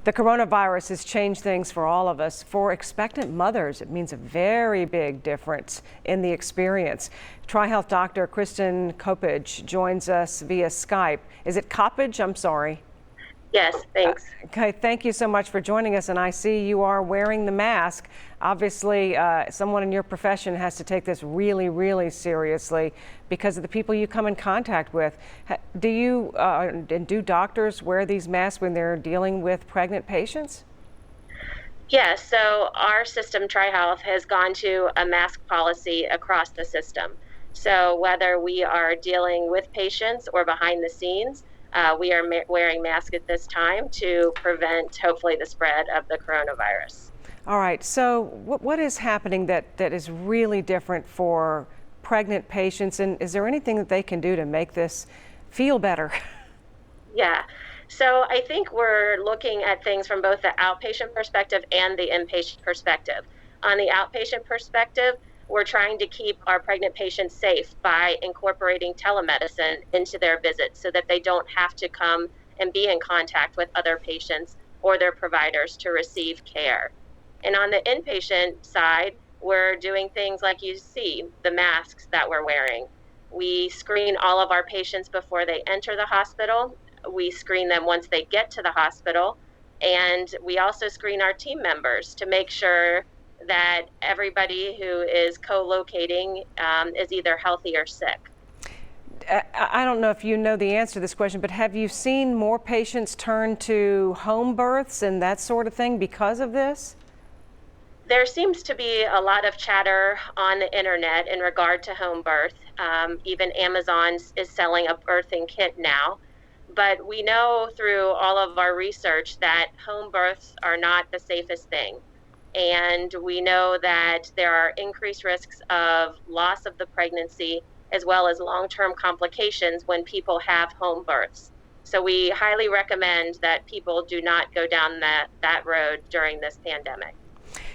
The coronavirus has changed things for all of us. For expectant mothers, it means a very big difference in the experience. TriHealth Doctor Kristin Coppage joins us via Skype. Is it Coppage? I'm sorry. Yes, thanks. Okay, thank you so much for joining us. And I see you are wearing the mask. Obviously, someone in your profession has to take this really, really seriously because of the people you come in contact with. Do doctors wear these masks when they're dealing with pregnant patients? Yes, so our system, TriHealth, has gone to a mask policy across the system. So whether we are dealing with patients or behind the scenes, we are wearing masks at this time to prevent, hopefully, the spread of the coronavirus. All right, so what is happening that is really different for pregnant patients, and is there anything that they can do to make this feel better? Yeah, so I think we're looking at things from both the outpatient perspective and the inpatient perspective. On the outpatient perspective, we're trying to keep our pregnant patients safe by incorporating telemedicine into their visits so that they don't have to come and be in contact with other patients or their providers to receive care. And on the inpatient side, we're doing things like you see, the masks that we're wearing. We screen all of our patients before they enter the hospital. We screen them once they get to the hospital. And we also screen our team members to make sure that everybody who is co-locating is either healthy or sick. I don't know if you know the answer to this question, but have you seen more patients turn to home births and that sort of thing because of this? There seems to be a lot of chatter on the internet in regard to home birth. Even Amazon is selling a birthing kit now. But we know through all of our research that home births are not the safest thing. And we know that there are increased risks of loss of the pregnancy as well as long-term complications when people have home births. So we highly recommend that people do not go down that road during this pandemic.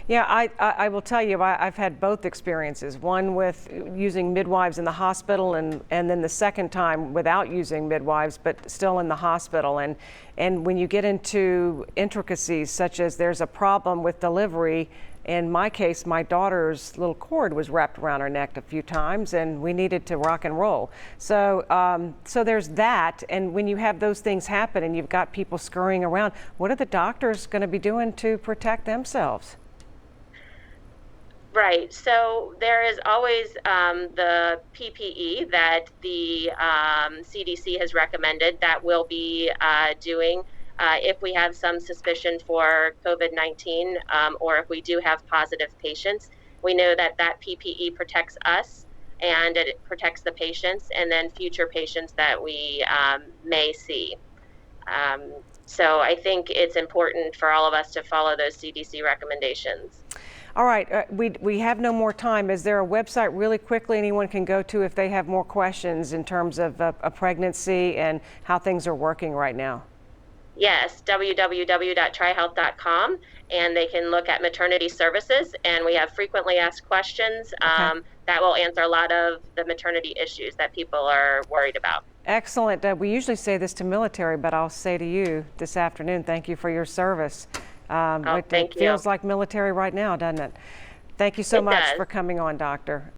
Yeah, I will tell you, I've had both experiences, one with using midwives in the hospital and then the second time without using midwives, but still in the hospital. And when you get into intricacies such as there's a problem with delivery, in my case, my daughter's little cord was wrapped around her neck a few times and we needed to rock and roll. So, so there's that. And when you have those things happen and you've got people scurrying around, what are the doctors going to be doing to protect themselves? Right. So there is always the PPE that the CDC has recommended that we'll be doing if we have some suspicion for COVID-19 or if we do have positive patients. We know that that PPE protects us and it protects the patients and then future patients that we may see. So I think it's important for all of us to follow those CDC recommendations. All right, we have no more time. Is there a website really quickly anyone can go to if they have more questions in terms of a pregnancy and how things are working right now? Yes, www.trihealth.com, and they can look at maternity services, and we have frequently asked questions that will answer a lot of the maternity issues that people are worried about. Excellent. We usually say this to military, but I'll say to you this afternoon, thank you for your service. Thank it you. feels like military right now, doesn't it? Thank you so much for coming on, Doctor.